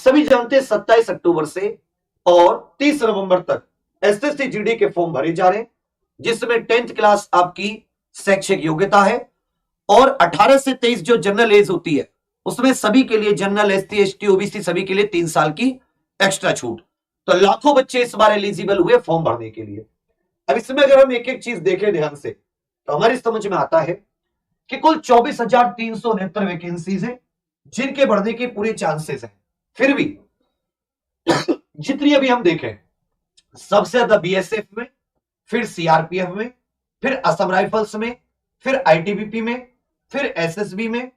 सभी जानते हैं 27 अक्टूबर से और 30 नवंबर तक एसएससी जीडी के फॉर्म भरे जा रहे हैं, जिसमें 10th क्लास आपकी शैक्षिक योग्यता है और 18 से 23 जो जनरल एज होती है उसमें सभी के लिए, जनरल, एसटी, एसटी, ओबीसी सभी के लिए 3 साल की एक्स्ट्रा छूट। तो लाखों बच्चे इस बार एलिजिबल हुए फॉर्म भरने के लिए। अब इसमें अगर हम एक एक चीज देखें ध्यान से तो हमारी समझ में आता है कि कुल 24,369 वैकेंसीज हैं जिनके बढ़ने के पूरे चांसेस हैं। फिर भी जितनी अभी हम देखें, सबसे ज्यादा बीएसएफ में, फिर सीआरपीएफ में, फिर असम राइफल्स में, फिर आईटीबीपी में, फिर एसएसबी में,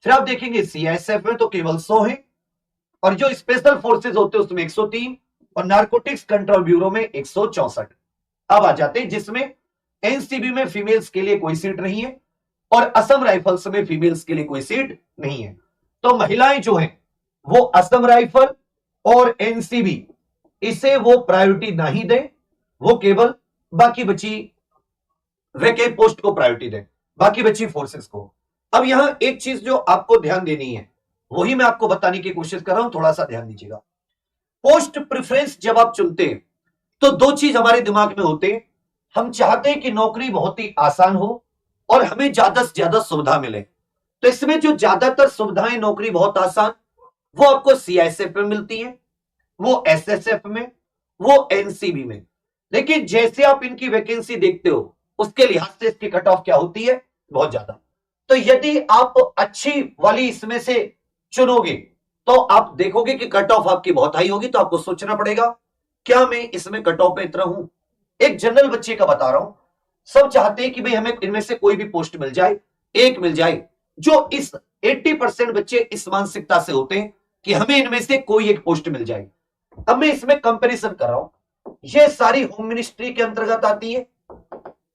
फिर आप देखेंगे सीआईएसएफ में तो केवल 100 है, और जो स्पेशल फोर्सेज होते हैं उसमें 103 और नारकोटिक्स कंट्रोल ब्यूरो में 164। अब आ जाते हैं जिसमें एनसीबी में फीमेल्स के लिए कोई सीट नहीं है और असम राइफल्स में फीमेल्स के लिए कोई सीट नहीं है। तो महिलाएं जो हैं वो असम राइफल और एनसीबी इसे वो प्रायोरिटी नहीं दें, वो केवल बाकी बची वैकेंट पोस्ट को प्रायोरिटी दें, बाकी बची फोर्सेस को। अब यहां एक चीज जो आपको ध्यान देनी है वही मैं आपको बताने की कोशिश कर रहा हूं, थोड़ा सा ध्यान दीजिएगा। पोस्ट प्रेफरेंस जब आप चुनते हैं तो दो चीज हमारे दिमाग में होते हैं। हम चाहते हैं कि नौकरी बहुत ही आसान हो और हमें ज्यादा से ज्यादा सुविधा मिले। तो इसमें जो ज्यादातर सुविधाएं, नौकरी बहुत आसान, वो आपको सीआईएसएफ में मिलती है, वो एसएसएफ में, वो एनसीबी में। लेकिन जैसे आप इनकी वैकेंसी देखते हो उसके लिहाज से इसकी कट ऑफ क्या होती है, बहुत ज्यादा। तो यदि आप अच्छी वाली इसमें से चुनोगे तो आप देखोगे कि कट ऑफ आपकी बहुत हाई होगी। तो आपको सोचना पड़ेगा क्या मैं इसमें कट ऑफ पे इतना हूं। एक जनरल बच्चे का बता रहा हूं, सब चाहते हैं कि भाई हमें इनमें से कोई भी पोस्ट मिल जाए, एक मिल जाए। जो इस 80% बच्चे इस मानसिकता से होते हैं कि हमें इनमें से कोई एक पोस्ट मिल जाए। अब मैं इसमें कंपैरिजन कर रहा हूं, ये सारी होम मिनिस्ट्री के अंतर्गत आती है,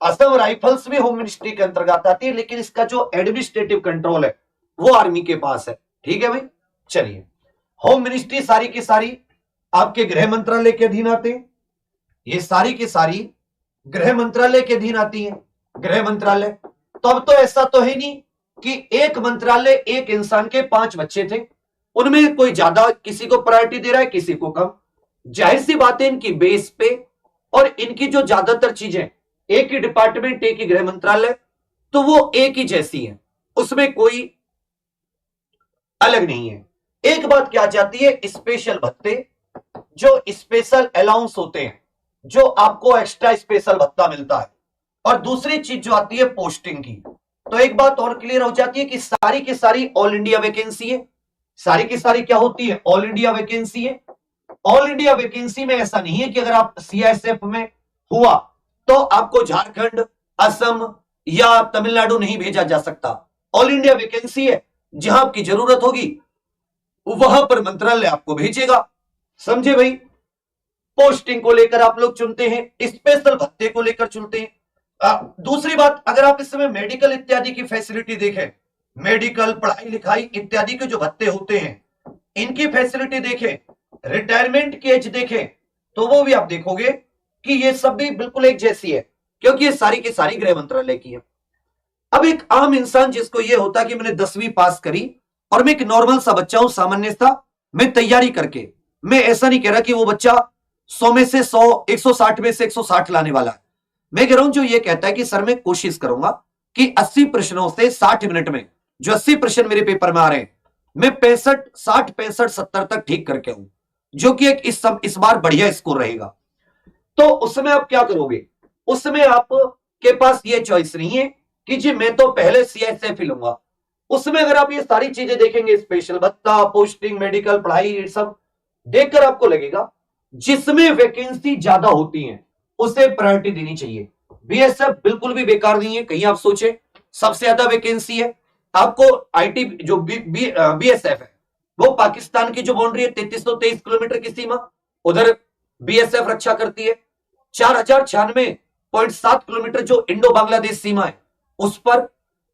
असम राइफल्स भी होम मिनिस्ट्री के अंतर्गत आती है, लेकिन इसका जो एडमिनिस्ट्रेटिव कंट्रोल है वो आर्मी के पास है। ठीक है भाई, चलिए। होम मिनिस्ट्री सारी की सारी आपके गृह मंत्रालय के अधीन आते हैं, ये सारी की सारी गृह मंत्रालय के अधीन आती है, गृह मंत्रालय। तो अब तो ऐसा तो है नहीं कि एक मंत्रालय एक इंसान के 5 बच्चे थे, उनमें कोई ज्यादा किसी को प्रायोरिटी दे रहा है, किसी को कम। जाहिर सी बात है इनकी बेस पे और इनकी जो ज्यादातर चीजें, एक ही डिपार्टमेंट, एक ही गृह मंत्रालय, तो वो एक ही जैसी है, उसमें कोई अलग नहीं है। एक बात क्या जाती है, स्पेशल भत्ते, जो स्पेशल अलाउंस होते हैं, जो आपको एक्स्ट्रा स्पेशल भत्ता मिलता है। और दूसरी चीज जो आती है पोस्टिंग की। तो एक बात और क्लियर हो जाती है कि सारी की सारी ऑल इंडिया वैकेंसी है, सारी की सारी क्या होती है, ऑल इंडिया वैकेंसी है। ऑल इंडिया वैकेंसी में ऐसा नहीं है कि अगर आप सीआईएसएफ में हुआ तो आपको झारखंड, असम या तमिलनाडु नहीं भेजा जा सकता। ऑल इंडिया वैकेंसी है, जहां आपकी जरूरत होगी वहां पर मंत्रालय आपको भेजेगा। समझे भाई? पोस्टिंग को लेकर आप लोग चुनते हैं, स्पेशल भत्ते को लेकर चुनते हैं। दूसरी बात, अगर आप इस समय मेडिकल इत्यादि की फैसिलिटी देखें, मेडिकल, पढ़ाई लिखाई इत्यादि के जो भत्ते होते हैं इनकी फैसिलिटी देखें, रिटायरमेंट की एज देखें, तो वो भी आप देखोगे कि ये सब भी बिल्कुल एक जैसी है, क्योंकि ये सारी की सारी गृह मंत्रालय की है। अब एक आम इंसान जिसको ये होता कि मैंने 10वीं पास करी और मैं एक नॉर्मल सा बच्चा हूं, सामान्य सा, मैं तैयारी करके, मैं ऐसा नहीं कह रहा कि वो बच्चा 100 में से 100, 160 में से 160 लाने वाला है। मैं कह रहा हूं जो ये कहता है कि सर मैं कोशिश करूंगा कि 80 प्रश्नों से 60 मिनट में जो 80 प्रश्न मेरे पेपर में आ रहे हैं मैं 65, 60, 65, 70 तक ठीक करके आऊं, जो कि एक इस बार बढ़िया स्कोर रहेगा। तो उसमें आप क्या करोगे, उसमें आप के पास ये चॉइस नहीं है कि जी मैं तो पहले सीआईएसएफ ही लूंगा। उसमें अगर आप ये सारी चीजें देखेंगे, स्पेशल भत्ता, पोस्टिंग, मेडिकल, पढ़ाई, ये सब देखकर आपको लगेगा जिसमें वैकेंसी ज्यादा होती है उसे प्रायोरिटी देनी चाहिए। बीएसएफ बिल्कुल भी बेकार नहीं है, कहीं आप सोचे सबसे ज्यादा वैकेंसी है आपको। आईटी जो बीएसएफ है वो पाकिस्तान की जो बाउंड्री है 3323 किलोमीटर की सीमा, उधर बीएसएफ रक्षा करती है। 4096.7 किलोमीटर जो इंडो बांग्लादेश सीमा है उस पर।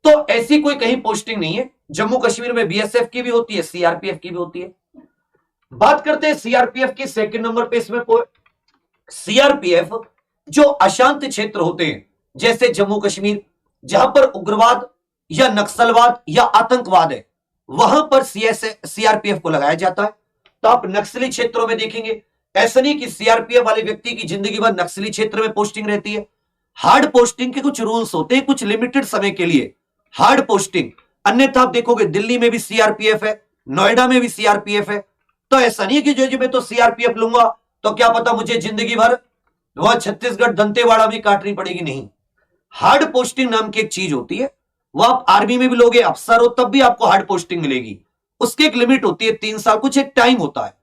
तो ऐसी कोई कहीं पोस्टिंग नहीं है। जम्मू कश्मीर में बीएसएफ की भी होती है, सीआरपीएफ की भी होती है। बात करते हैं सीआरपीएफ की, सेकंड नंबर पे इसमें सीआरपीएफ जो अशांत क्षेत्र होते हैं जैसे जम्मू कश्मीर, जहां पर उग्रवाद या नक्सलवाद या आतंकवाद है, वहां पर सीआरपीएफ को लगाया जाता है। तो आप नक्सली क्षेत्रों में देखेंगे। ऐसा नहीं कि सीआरपीएफ वाले व्यक्ति की जिंदगी भर नक्सली क्षेत्र में पोस्टिंग रहती है। हार्ड पोस्टिंग के कुछ रूल्स होते हैं, कुछ लिमिटेड समय के लिए हार्ड पोस्टिंग। अन्यथा आप देखोगे दिल्ली में भी सीआरपीएफ है, नोएडा में भी सीआरपीएफ है। तो ऐसा नहीं कि जो मैं तो सीआरपीएफ लूंगा तो क्या पता मुझे जिंदगी भर वहां छत्तीसगढ़ दंतेवाड़ा में काटनी पड़ेगी। नहीं, हार्ड पोस्टिंग नाम की एक चीज होती है, वो आप आर्मी में भी लोगे, अफसर हो तब भी आपको हार्ड पोस्टिंग मिलेगी। उसकी एक लिमिट होती है 3 साल, कुछ एक टाइम होता है,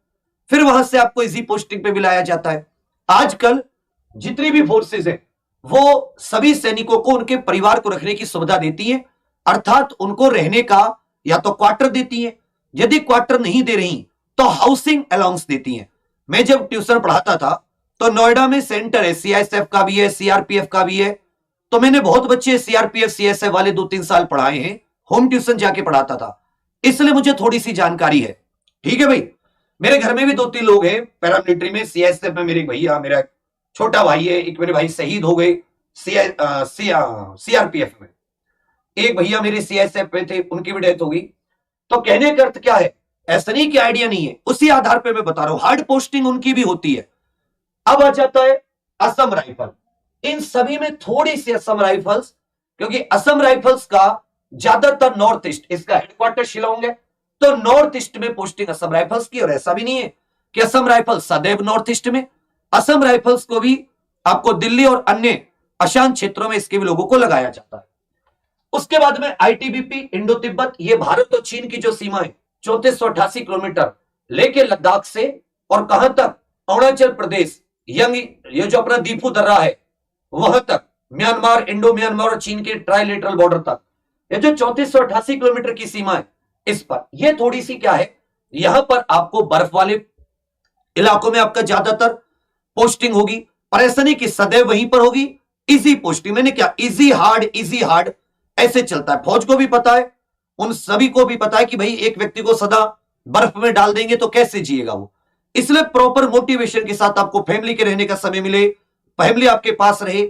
फिर वहां से आपको इजी पोस्टिंग पे बुलाया जाता है। आजकल जितनी भी फोर्सेज है वो सभी सैनिकों को उनके परिवार को रखने की सुविधा देती है, अर्थात उनको रहने का या तो क्वार्टर देती है, यदि क्वार्टर नहीं दे रही तो हाउसिंग अलाउंस देती है। मैं जब ट्यूशन पढ़ाता था तो नोएडा में सेंटर है, सीआईएसएफ का भी है, सीआरपीएफ का भी है। तो मैंने बहुत बच्चे सीआरपीएफ सीएसएफ वाले 2-3 साल पढ़ाए हैं, होम ट्यूशन जाके पढ़ाता था, इसलिए मुझे थोड़ी सी जानकारी है। ठीक है भाई, मेरे घर में भी 2-3 लोग हैं पैरामिलिट्री में, सीआईएसएफ में मेरे भैया, मेरा छोटा भाई है, एक मेरे भाई शहीद हो गए सीआरपीएफ में, एक भैया मेरे सीआईएसएफ में थे, उनकी भी डेथ हो गई। तो कहने का अर्थ क्या है, ऐसा नहीं कि आइडिया नहीं है, उसी आधार पे मैं बता रहा हूं, हार्ड पोस्टिंग उनकी भी होती है। अब आ जाता है असम राइफल। इन सभी में थोड़ी सी असम राइफल्स, क्योंकि असम राइफल्स का ज्यादातर नॉर्थ ईस्ट, इसका हेडक्वार्टर शिलोंग है, तो नॉर्थ ईस्ट में पोस्टिंग असम राइफल्स की। और ऐसा भी नहीं है कि असम राइफल्स सदैव नॉर्थ ईस्ट में, असम राइफल्स को भी आपको दिल्ली और अन्य अशांत क्षेत्रों में इसके भी लोगों को लगाया जाता है। उसके बाद में आईटीबीपी, इंडो तिब्बत, ये भारत और चीन की जो सीमा है 3488 किलोमीटर लेके लद्दाख से और कहां तक, अरुणाचल प्रदेश, ये जो अपना दीपू दर्रा है वहां तक, म्यांमार, इंडो म्यांमार और चीन के ट्राइलेटरल बॉर्डर तक, ये जो 3488 किलोमीटर की सीमा है, इस पर ये थोड़ी सी क्या है, यहां पर आपको बर्फ वाले इलाकों में आपका ज्यादातर पोस्टिंग होगी। और ऐसा नहीं कि सदैव वहीं पर होगी, इजी पोस्टिंग। मैंने क्या, इजी हार्ड ऐसे चलता है। फौज को भी पता है, उन सभी को भी पता है कि भाई एक व्यक्ति को सदा बर्फ में डाल देंगे तो कैसे जिएगा वो, इसलिए प्रॉपर मोटिवेशन के साथ आपको फैमिली के रहने का समय मिले, फैमिली आपके पास रहे।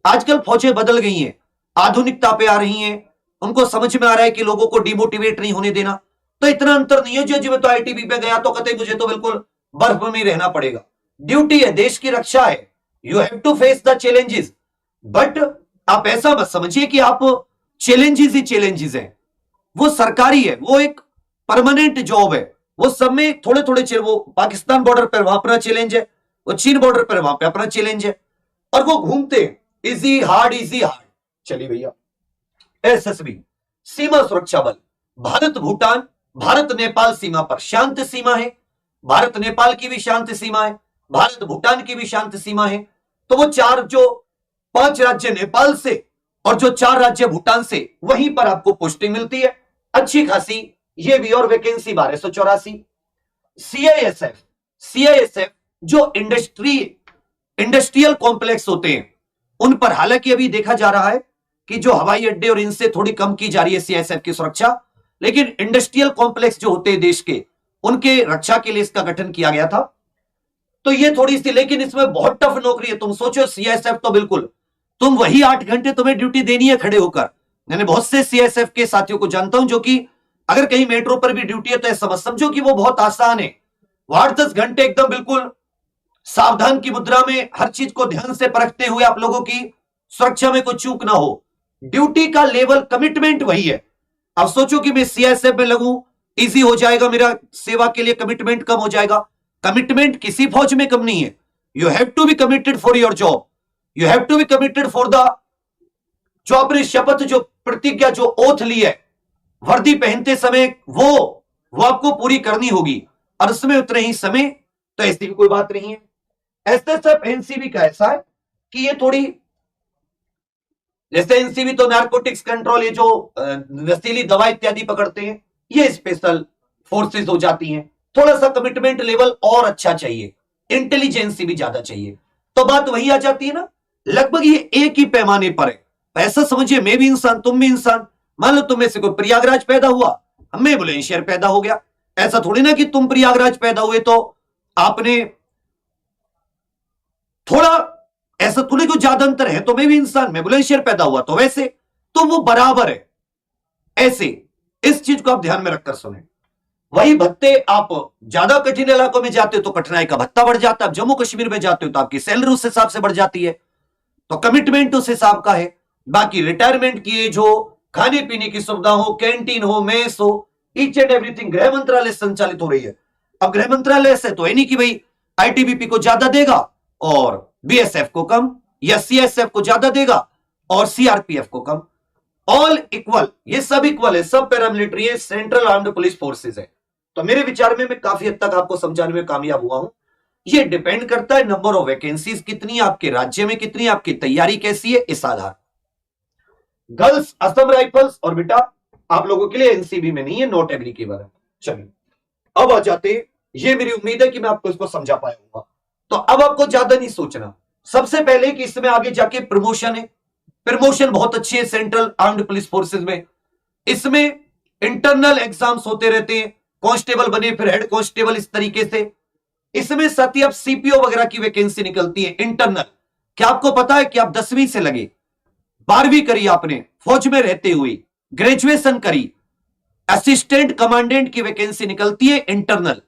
आजकल फौजें बदल गई हैं, आधुनिकता पे आ रही हैं, उनको समझ में आ रहा है कि लोगों को डिमोटिवेट नहीं होने देना। तो इतना अंतर नहीं है जो मैं तो आईटीबी पे गया तो कहते मुझे तो बिल्कुल बर्फ में ही रहना पड़ेगा। ड्यूटी है, देश की रक्षा है, you have to face the challenges. But आप ऐसा मत समझिए कि आप चैलेंजेस ही चैलेंजेस हैं, वो सरकारी है, वो एक परमानेंट जॉब है, वो सब में थोड़े थोड़े, वो पाकिस्तान बॉर्डर पर वहां अपना चैलेंज है, वो चीन बॉर्डर पर वहां पे अपना चैलेंज है, और वो घूमते इजी हार्ड। चलिए भैया, एसएसबी, सीमा सुरक्षा बल, भारत भूटान, भारत नेपाल सीमा पर शांत सीमा है, भारत नेपाल की भी शांत सीमा है, भारत भूटान की भी शांत सीमा है। तो वो 5 राज्य नेपाल से और जो 4 राज्य भूटान से, वहीं पर आपको पोस्टिंग मिलती है अच्छी खासी, ये भी। और वैकेंसी 1284। सीआईएसएफ जो इंडस्ट्रियल कॉम्प्लेक्स होते हैं उन पर, हालांकि अभी देखा जा रहा है कि जो हवाई अड्डे और इनसे थोड़ी कम की जा रही है सीआईएसएफ की सुरक्षा, लेकिन इंडस्ट्रियल कॉम्प्लेक्स जो होते हैं देश के, उनके रक्षा के लिए इसका गठन किया गया था। तो ये थोड़ी सी, लेकिन इसमें बहुत टफ नौकरी है। तुम सोचो सीआईएसएफ तो बिल्कुल, तुम वही 8 घंटे तुम्हें ड्यूटी देनी है खड़े होकर। मैंने बहुत से सीआईएसएफ के साथियों को जानता हूं जो कि अगर कहीं मेट्रो पर भी ड्यूटी है तो समझो कि वो बहुत आसान है। वो 8-10 घंटे एकदम बिल्कुल सावधान की मुद्रा में हर चीज को ध्यान से परखते हुए आप लोगों की सुरक्षा में कोई चूक ना हो। ड्यूटी का लेवल, कमिटमेंट वही है। अब सोचो कि मैं सीआईएसएफ में लगूं, इजी हो जाएगा मेरा सेवा के लिए, कमिटमेंट कम हो जाएगा। कमिटमेंट किसी फौज में कम नहीं है। You have to be committed for your job, you have to be committed for the, जो अपनी शपथ, जो प्रतिज्ञा, जो ओथ ली है वर्दी पहनते समय, वो आपको पूरी करनी होगी, और उसमें उतने ही समय। तो ऐसी भी कोई बात नहीं है। एसएसएफ एनसीबी का ऐसा है कि ये थोड़ी, जैसे एनसीबी तो नारकोटिक्स कंट्रोल, ये जो नशीली दवा इत्यादि पकड़ते हैं, ये स्पेशल फोर्सेस हो जाती हैं। थोड़ा सा कमिटमेंट लेवल और अच्छा चाहिए, इंटेलिजेंसी भी ज्यादा चाहिए। तो बात वही आ जाती है ना, लगभग ये एक ही पैमाने पर है। ऐसा समझिए, मैं भी इंसान, तुम भी इंसान। मान लो तुम में से कोई प्रयागराज पैदा हुआ, मैं बुलंदशहर पैदा हो गया। ऐसा थोड़ी ना कि तुम प्रयागराज पैदा हुए तो आपने थोड़ा, ऐसा थोड़ी कोई ज्यादा अंतर है। तो मैं भी इंसान, मैं बुलंदशहर पैदा हुआ तो वैसे, तो वो बराबर है। ऐसे इस चीज को आप ध्यान में रखकर सुने। वही भत्ते आप ज्यादा कठिन इलाकों में जाते हो तो कठिनाई का भत्ता बढ़ जाता है, आप जम्मू कश्मीर में जाते हो तो आपकी सैलरी उस हिसाब से बढ़ जाती है, तो कमिटमेंट उस हिसाब का है। बाकी रिटायरमेंट की जो खाने पीने की सुविधा हो, कैंटीन हो, मेस हो, ईच एंड एवरीथिंग गृह मंत्रालय संचालित हो रही है। अब गृह मंत्रालय से तो है नहीं कि भाई आईटीबीपी को ज्यादा देगा और बीएसएफ को कम, या सीएसएफ को ज्यादा देगा और सीआरपीएफ को कम। ऑल इक्वल, ये सब इक्वल है, सब पैरामिलिट्री है, सेंट्रल आर्म्ड पुलिस फोर्सेस है। तो मेरे विचार में मैं काफी हद तक आपको समझाने में कामयाब हुआ हूं। ये डिपेंड करता है नंबर ऑफ वैकेंसीज कितनी, आपके राज्य में कितनी, आपकी तैयारी कैसी है, इस आधार। गर्ल्स असम राइफल्स और बेटा आप लोगों के लिए एनसीबी में नहीं है, नॉट एग्रीकेबल है। चलिए अब आ जाते, ये मेरी उम्मीद है कि मैं आपको इसको समझा पाया हूं। तो अब आपको ज्यादा नहीं सोचना, सबसे पहले कि इसमें आगे जाके प्रमोशन है, प्रमोशन बहुत अच्छी है सेंट्रल आर्म्ड पुलिस फोर्सेस में। इसमें इंटरनल एग्जाम्स होते रहते हैं, कांस्टेबल बने फिर हेड कांस्टेबल, इस तरीके से। इसमें साथ ही अब सीपीओ वगैरह की वैकेंसी निकलती है इंटरनल। क्या आपको पता है कि आप 10वीं से लगे 12वीं करी आपने फौज में रहते हुए, ग्रेजुएशन करी, असिस्टेंट कमांडेंट की वैकेंसी निकलती है इंटरनल।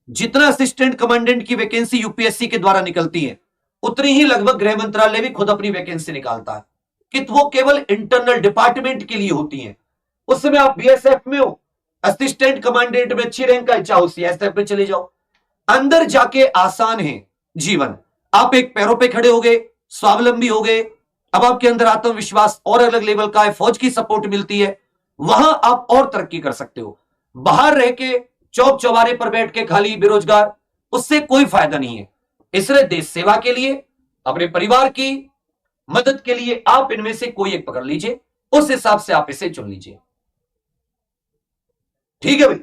जितना असिस्टेंट कमांडेंट की वैकेंसी यूपीएससी के द्वारा निकलती है, उतनी ही लगभग गृह मंत्रालय भी खुद अपनी वैकेंसी निकालता है, कि वो केवल इंटरनल डिपार्टमेंट के लिए होती है। उसमें आप बीएसएफ में हो, असिस्टेंट कमांडेंट में अच्छी रैंक है, चाहो सीएसएफ में चले जाओ, अंदर जाके आसान है जीवन। आप एक पैरों पे खड़े हो गए, स्वावलंबी हो गए, अब आपके अंदर आत्मविश्वास और अलग लेवल का है, फौज की सपोर्ट मिलती है, वहां आप और तरक्की कर सकते हो। बाहर रह के चौक चौबारे पर बैठ के खाली बेरोजगार, उससे कोई फायदा नहीं है। इसलिए देश सेवा के लिए, अपने परिवार की मदद के लिए आप इनमें से कोई एक पकड़ लीजिए, उस हिसाब से आप इसे चुन लीजिए। ठीक है भाई।